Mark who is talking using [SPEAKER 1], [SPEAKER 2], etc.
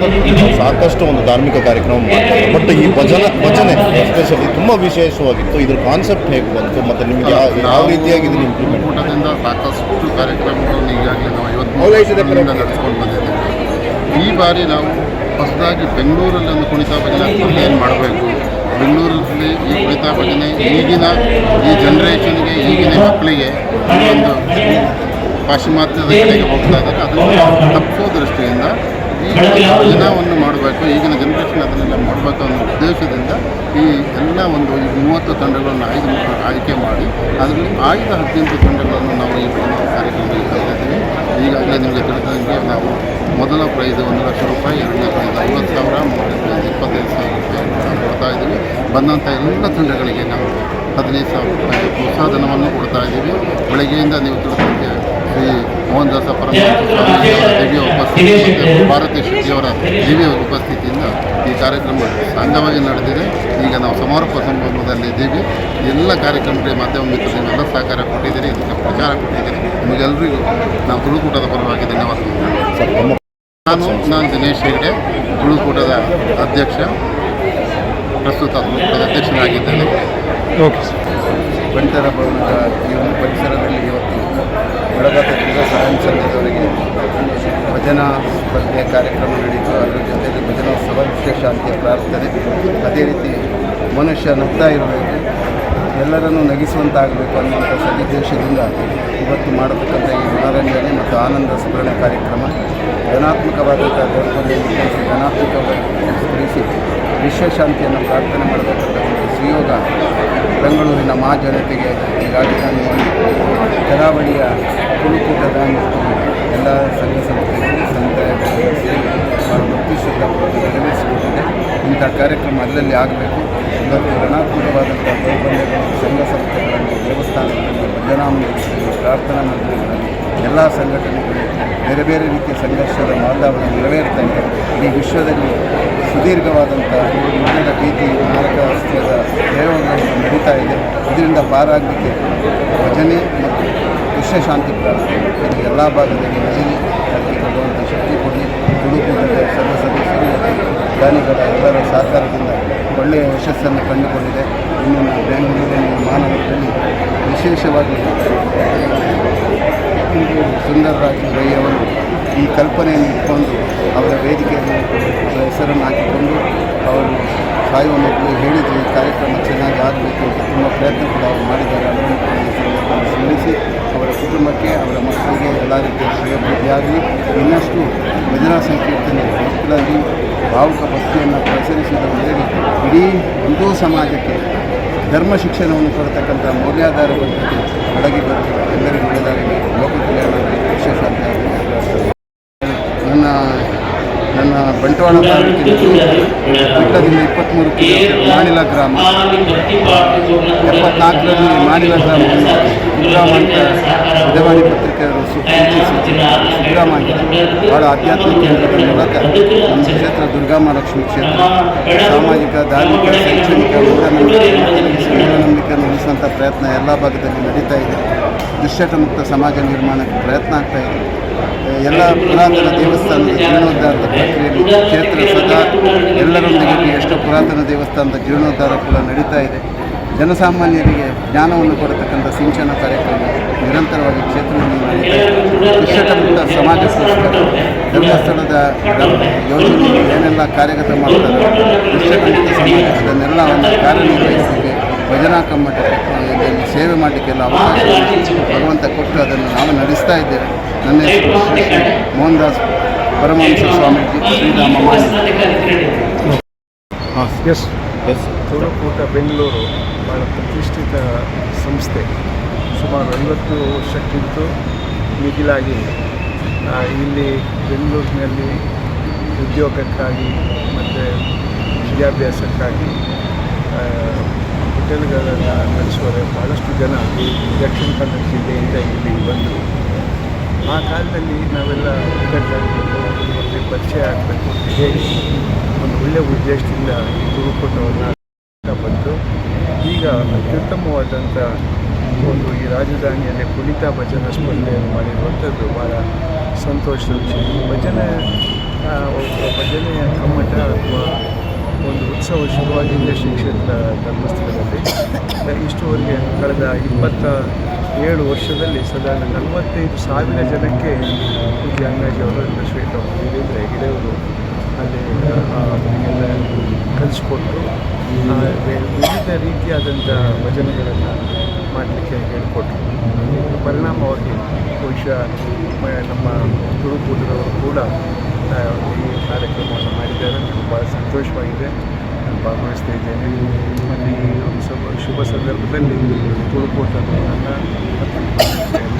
[SPEAKER 1] ವತಿಯಿಂದ ಸಾಕಷ್ಟು ಒಂದು ಧಾರ್ಮಿಕ ಕಾರ್ಯಕ್ರಮ ಮಾಡ್ತಾರೆ. ಬಟ್ ಈ ಭಜನೆ ಎಸ್ಪೆಷಲಿ ತುಂಬ ವಿಶೇಷವಾಗಿತ್ತು. ಇದ್ರ ಕಾನ್ಸೆಪ್ಟ್ ಹೇಗೆ ಬಂತು ಮತ್ತು ನಿಮಗೆ ಯಾವ ರೀತಿಯಾಗಿ ಇದನ್ನು ಇಂಪ್ಲಿಮೆಂಟ್
[SPEAKER 2] ಊಟದಿಂದ ಸಾಕಷ್ಟು ಕಾರ್ಯಕ್ರಮಗಳನ್ನು ಈಗಾಗಲೇ ನಾವು 53 ನಡೆಸ್ಕೊಂಡು ಬಂದಿದ್ದೇವೆ. ಈ ಬಾರಿ ನಾವು ಹೊಸದಾಗಿ ಬೆಂಗಳೂರಲ್ಲಿ ಒಂದು ಕುಣಿತ ಭಜನೆ ಏನು ಮಾಡಬೇಕು, ಬೆಂಗಳೂರಲ್ಲಿ ಈ ಕುಣಿತ ಭಜನೆ ಈಗಿನ ಈ ಜನ್ರೇಷನ್ಗೆ ಈಗಿನ ಮಕ್ಕಳಿಗೆ ಒಂದು ಪಾಶ್ಚಿಮಾತ್ಯದ ಕಡೆಗೆ ಹೋಗ್ತಾ ಇದ್ದಾರೆ. ಅದನ್ನು ತಪ್ಪಿಸೋ ದೃಷ್ಟಿಯಿಂದ ಈ ಭಜನವನ್ನು ಮಾಡಬೇಕು, ಈಗಿನ ಜನ್ರೇಷನ್ ಅದನ್ನೆಲ್ಲ ಮಾಡಬೇಕು ಅನ್ನೋ ಉದ್ದೇಶದಿಂದ ಈ ಎಲ್ಲ ಒಂದು 30 ತಂಡಗಳನ್ನು ಆಯ್ಕೆ ಮಾಡಿ ಅದರಲ್ಲಿ ಆಯ್ದ 18 ತಂಡಗಳನ್ನು ನಾವು ಈ ಕಾರ್ಯಕ್ರಮದಲ್ಲಿ ಕರೆದಿದ್ದೀವಿ. ಈಗಾಗಲೇ ನಿಮಗೆ ತಿಳಿದಂಗೆ ನಾವು ಮೊದಲ ಪ್ರೈಸ್ 1 ಲಕ್ಷ ರೂಪಾಯಿ, ಎರಡನೇ ಪ್ರೈಸ್ 50,000, ಮೂರನೇ ಪ್ರೈಸ್ 25,000 ರೂಪಾಯಿ ನಾವು ಕೊಡ್ತಾ ಇದ್ದೀವಿ. ಬಂದಂಥ ಎಲ್ಲ ತಂಡಗಳಿಗೆ ನಾವು 15,000 ರೂಪಾಯಿ ಪ್ರೋತ್ಸಾಹಧನವನ್ನು ಕೊಡ್ತಾ ಇದ್ದೀವಿ. ಬೆಳಗ್ಗೆಯಿಂದ ನೀವು ತಿಳಿದಂಗೆ ಶ್ರೀ ಮೋಹನ್ ದಾಸ ಪರಮಹಂಸ ಸ್ವಾಮೀಜಿಯವರ ದಿವ್ಯ ಉಪಸ್ಥಿತಿ ಮತ್ತು ಭಾರತೀ ಶೆಟ್ಟಿಯವರ ದಿವ್ಯ ಉಪಸ್ಥಿತಿಯಿಂದ ಈ ಕಾರ್ಯಕ್ರಮ ಸಾಂಗವಾಗಿ ನಡೆದಿದೆ. ಈಗ ನಾವು ಸಮಾರೋಪ ಸಂಭ್ರಮದಲ್ಲಿ ಇದ್ದೀವಿ. ಎಲ್ಲ ಕಾರ್ಯಕ್ರಮಗಳಿಗೆ ಮಾಧ್ಯಮ ಮಿತ್ರರು ನೀವೆಲ್ಲ ಸಹಕಾರ ಕೊಟ್ಟಿದ್ದೀರಿ, ಇದಕ್ಕೆ ಪ್ರಚಾರ ಕೊಟ್ಟಿದ್ದೀರಿ. ನಿಮಗೆಲ್ಲರಿಗೂ ನಾವು ತುಳುಕೂಟದ ಪರವಾಗಿ ಧನ್ಯವಾದಗಳು. ನಾನು ದಿನೇಶ್ ಹೆಗ್ಡೆ, ತುಳುಕೂಟದ ಅಧ್ಯಕ್ಷ, ಪ್ರಸ್ತುತ ತುಳುಕೂಟದ ಅಧ್ಯಕ್ಷನಾಗಿದ್ದೇನೆ.
[SPEAKER 3] Okay sir.
[SPEAKER 4] ಬಂಟರ ಭವನದ ಈ ಒಂದು ಪರಿಸರದಲ್ಲಿ ಇವತ್ತು ಬೆಳಗಾವಿ ಸಹಾಯ ಸಂಘದವರಿಗೆ ಭಜನಾ ಸ್ಪರ್ಧೆ ಕಾರ್ಯಕ್ರಮ ನಡೆಯಿತು. ಅದರ ಜೊತೆಗೆ ಭಜನೋತ್ಸವ, ವಿಶೇಷ ಶಾಂತಿಯ ಪ್ರಾರ್ಥನೆ, ಅದೇ ರೀತಿ ಮನುಷ್ಯ ನಗ್ತಾ ಇರಬೇಕು, ಎಲ್ಲರನ್ನೂ ನಗಿಸುವಂತಾಗಬೇಕು ಅನ್ನುವಂಥ ಸದುದ್ದೇಶದಿಂದ ಇವತ್ತು ಮಾಡತಕ್ಕಂಥ ಈ ಮನೋರಂಜನೆ ಮತ್ತು ಆನಂದ ಸ್ಮರಣೆ ಕಾರ್ಯಕ್ರಮ ಧನಾತ್ಮಕವಾದಂಥ ದೌರ್ಬಲ್ಯವನ್ನು ಧನಾತ್ಮಕವಾಗಿ ಸ್ಮರಿಸಿ ವಿಶ್ವಶಾಂತಿಯನ್ನು ಪ್ರಾರ್ಥನೆ ಮಾಡಬೇಕಂತ ಒಂದು ಸುಯೋಗ ಬೆಂಗಳೂರಿನ ಮಹಾಜನತೆಗೆ ಈ ರಾಜಧಾನಿಯಲ್ಲಿ ಕರಾವಳಿಯ ತುಳುಕೂಟದ ಮತ್ತು ಎಲ್ಲ ಸಂಘ ಸಂಸ್ಥೆಗಳು ಸಮುದಾಯಗಳ ಸೇರಿ ಭಾಳ ಭಕ್ತಿ ಶ್ರದ್ಧಾಪೂರ್ವಕ ನೆರವೇರಿಸಿಕೊಂಡಿದೆ. ಇಂಥ ಕಾರ್ಯಕ್ರಮ ಅಲ್ಲಲ್ಲಿ ಆಗಬೇಕು. ಇವತ್ತು ಋಣಾತ್ಮಕವಾದಂಥ ದೌರ್ಬಲ್ಯಗಳು ಸಂಘ ಸಂಸ್ಥೆಗಳಲ್ಲಿ, ದೇವಸ್ಥಾನಗಳಲ್ಲಿ, ಭಜನಾ ಮಂದಿರಗಳಲ್ಲಿ, ಪ್ರಾರ್ಥನಾ ಮಂದಿರಗಳಲ್ಲಿ, ಎಲ್ಲ ಸಂಘಟನೆಗಳು ಬೇರೆ ಬೇರೆ ರೀತಿಯ ಸಂಘರ್ಷದ ವಾತಾವರಣ ನೆರವೇರ್ತಾ ಇದೆ. ಈ ವಿಶ್ವದಲ್ಲಿ ಸುದೀರ್ಘವಾದಂಥ ಯುದ್ಧದ ಭೀತಿ, ಮಾರಕಾಸ್ತ್ರದ ಪ್ರಯೋಗಗಳು ನಡೀತಾ ಇದೆ. ಇದರಿಂದ ಪಾರಾಗಲಿಕ್ಕೆ ಭಜನೆ ಮತ್ತು ವಿಶ್ವಶಾಂತಿ ಪ್ರಾರ್ಥನೆ ಇದು ಎಲ್ಲ ಭಾಗದಲ್ಲಿ ನಡೆಯಲಿ. ಅದಕ್ಕೆ ಭಗವಂತ ಶಕ್ತಿ ಕೊಡಲಿ. ತುಳುಕೂಟದ ಸದಸ್ಯರು ಮತ್ತು ದಾನಿಗಳ ಎಲ್ಲರ ಸಹಕಾರದಿಂದ ಒಳ್ಳೆಯ ಯಶಸ್ಸನ್ನು ಕಂಡುಕೊಂಡಿದೆ. ಇನ್ನು ಬೆಂಗಳೂರಿನ ಮಾನವರಲ್ಲಿ ವಿಶೇಷವಾಗಿ ಸುಂದರರಾಜ್ ರೈ ಅವರು ಈ ಕಲ್ಪನೆಯನ್ನು ಇಟ್ಕೊಂಡು ಅವರ ವೇದಿಕೆಯಲ್ಲಿ ಹೆಸರನ್ನು ಹಾಕಿಕೊಂಡು ಅವರು ಸಾಯುವ ಮೊದಲು ಹೇಳಿದ್ರು ಈ ಕಾರ್ಯಕ್ರಮ ಚೆನ್ನಾಗಿ ಆಗಬೇಕು ಅಂತ ತುಂಬ ಪ್ರಯತ್ನ ಕೂಡ ಅವರು ಮಾಡಿದ್ದಾರೆ. ಅದನ್ನು ಸ್ಮರಿಸಿ ಅವರ ಕುಟುಂಬಕ್ಕೆ, ಅವರ ಮಕ್ಕಳಿಗೆ ಎಲ್ಲ ರೀತಿಯ ಶ್ರೇಯೋಭಿವೃದ್ಧಿಯಾಗಲಿ. ಇನ್ನಷ್ಟು ಭಜನಾ ಸಂಕೀರ್ತನೆ ಮಕ್ಕಳಲ್ಲಿ ಭಾವುಕ ಭಕ್ತಿಯನ್ನು ಪ್ರಸರಿಸುವುದರಲ್ಲಿ ಇಡೀ ಹಿಂದೂ ಸಮಾಜಕ್ಕೆ ಧರ್ಮ ಶಿಕ್ಷಣವನ್ನು ಕೊಡತಕ್ಕಂಥ ಮೌಲ್ಯಾಧಾರ ಬಗ್ಗೆ ಒಳಗೆ ಬರಲಿ. ಎಲ್ಲರಿಗೂ ಒಳ್ಳೆಯದಾಗಲಿ, ಲೋಕ ಕಲ್ಯಾಣವಾಗಿ, ವಿಶೇಷ ಅಂತ ನನ್ನ ಬಂಟ್ವಾಳ ತಾಲೂಕಿನ ಬಿಟ್ಟದಿಂದ 23 ಕಿಲೋಮೀಟರ್ ಮಾಣಿಲ ಗ್ರಾಮ, 74ರಲ್ಲಿ ಮಾಣಿಲ ಗ್ರಾಮವನ್ನು ಸುಗ್ರಾಮ ಅಂತ ಉದಯವಾಣಿ ಪತ್ರಿಕೆಯವರು ಸುಗ್ರಾಮ ಆಗಿದೆ. ಭಾಳ ಆಧ್ಯಾತ್ಮಿಕ ಕೇಂದ್ರದ ಮೂಲಕ ನಮ್ಮ ಕ್ಷೇತ್ರ ದುರ್ಗಾಮಹಾಲಕ್ಷ್ಮಿ ಕ್ಷೇತ್ರ ಸಾಮಾಜಿಕ, ಧಾರ್ಮಿಕ, ಶೈಕ್ಷಣಿಕ ಮೂಢನಂಬಿಕೆಯನ್ನು ಉಳಿಸುವಂಥ ಪ್ರಯತ್ನ ಎಲ್ಲ ಭಾಗದಲ್ಲಿ ನಡೀತಾ ಇದೆ. ದುಶ್ಚಟ ಮುಕ್ತ ಸಮಾಜ ನಿರ್ಮಾಣಕ್ಕೆ ಪ್ರಯತ್ನ ಆಗ್ತಾ ಇದೆ. ಎಲ್ಲ ಪುರಾತನ ದೇವಸ್ಥಾನದ ಜೀರ್ಣೋದ್ಧಾರದ ಪ್ರಕ್ರಿಯೆಯಲ್ಲಿ ಕ್ಷೇತ್ರ ಸದಾ ಎಲ್ಲರೊಂದಿಗೆ ಎಷ್ಟು ಪುರಾತನ ದೇವಸ್ಥಾನದ ಜೀರ್ಣೋದ್ಧಾರ ಕೂಡ ನಡೀತಾ ಇದೆ. ಜನಸಾಮಾನ್ಯರಿಗೆ ಜ್ಞಾನವನ್ನು ಕೊಡತಕ್ಕಂಥ ಸಿಂಚನ ಕಾರ್ಯಕ್ರಮ ನಿರಂತರವಾಗಿ ಕ್ಷೇತ್ರದಲ್ಲಿ ನಡೀತಾ ಇದೆ. ದುಶ್ಚಟ ಮುಕ್ತ ಸಮಾಜಕ್ಕೋಸ್ಕರ ಧರ್ಮಸ್ಥಳದ ಯೋಜನೆ ಏನೆಲ್ಲ ಕಾರ್ಯಗತ ಮಾಡ್ತಾರೆ, ದುಶ್ಚಟ ಮುಕ್ತ ಸಮಾಜ ಅದನ್ನೆಲ್ಲ ಕಾರ್ಯನಿರ್ವಹಿಸಲಿಕ್ಕೆ ಭಜನಾ ಕಮ್ಮಟಕ್ಕೆ ಸೇವೆ ಮಾಡಲಿಕ್ಕೆಲ್ಲ ಅವಕಾಶ ಭಗವಂತ ಕೊಟ್ಟು ಅದನ್ನು ನಾವು ನಡೆಸ್ತಾ ಇದ್ದೇವೆ. ನನ್ನ ಹೆಸರು ಮೋಹನ್ ದಾಸ್ ಪರಮಹಂಸ ಸ್ವಾಮೀಜಿ, ಶ್ರೀರಾಮ
[SPEAKER 3] ತುಳುಕೂಟ ಬೆಂಗಳೂರು ಭಾಳ ಪ್ರತಿಷ್ಠಿತ ಸಂಸ್ಥೆ. ಸುಮಾರು 50 ವರ್ಷಕ್ಕಿಂತ ಮಿಗಿಲಾಗಿ ಇಲ್ಲಿ ಬೆಂಗಳೂರಿನಲ್ಲಿ ಉದ್ಯೋಗಕ್ಕಾಗಿ ಮತ್ತು ವಿದ್ಯಾಭ್ಯಾಸಕ್ಕಾಗಿ ಹೋಟೆಲ್ಗಳನ್ನು ನಡೆಸುವರೆ ಭಾಳಷ್ಟು ಜನ ದಕ್ಷಿಣ ಕನ್ನಡ ಜಿಲ್ಲೆಯಿಂದ ಇಲ್ಲಿ ಬಂದರು. ಆ ಕಾಲದಲ್ಲಿ ನಾವೆಲ್ಲ ಒಗ್ಗಟ್ಟಾಗಬೇಕು ಮತ್ತು ಪರಿಚಯ ಆಗಬೇಕು ಅಂತ ಹೇಳಿ ಒಂದು ಒಳ್ಳೆಯ ಉದ್ದೇಶದಿಂದ ಈ ತುಳುಕೂಟವನ್ನು ಬಂತು. ಈಗ ಅತ್ಯುತ್ತಮವಾದಂಥ ಒಂದು ಈ ರಾಜಧಾನಿಯಲ್ಲಿ ಕುಣಿತ ಭಜನಾ ಸ್ಪರ್ಧೆಯನ್ನು ಮಾಡಿರುವಂಥದ್ದು ಭಾಳ ಸಂತೋಷದ ವಿಷಯ. ಭಜನೆ ಭಜನೆಯ ಕಮ್ಮಟ ಅಥವಾ ಒಂದು ಉತ್ಸವ ಶುರುವಾಗಿದ್ದ ಶ್ರೀ ಕ್ಷೇತ್ರ ಧರ್ಮಸ್ಥಳದಲ್ಲಿ ಇಷ್ಟುವರೆಗೆ ಕಳೆದ 27 ವರ್ಷದಲ್ಲಿ ಸಾಧಾರಣ 45,000 ಜನಕ್ಕೆ ಪೂಜ್ಯ ಅಣ್ಣಾಜಿಯವರು ಶ್ರೀ ಡಾಕ್ಟರ್ ವೀರೇಂದ್ರ ಹೆಗಡೆಯವರು ಅಲ್ಲಿ ಎಲ್ಲ ಕಲಿಸ್ಕೊಟ್ಟು ವಿವಿಧ ರೀತಿಯಾದಂಥ ಭಜನೆಗಳನ್ನು ಮಾಡಲಿಕ್ಕೆ ಹೇಳಿಕೊಟ್ರು. ಪರಿಣಾಮವಾಗಿ ಬಹುಶಃ ನಮ್ಮ ತುಳುಕೂಟದವರು ಕೂಡ ಈ ಕಾರ್ಯಕ್ರಮವನ್ನು ಮಾಡಿದ್ದಾರೆ. ನನಗೆ ಭಾಳ ಸಂತೋಷವಾಗಿದೆ, ನಾನು ಭಾಗವಹಿಸ್ತಾ ಇದ್ದೇನೆ. ಮತ್ತು ಈ ಒಂದು ಶುಭ ಸಂದರ್ಭದಲ್ಲಿ ತುಳುಕೂಟವನ್ನು ಎಲ್ಲ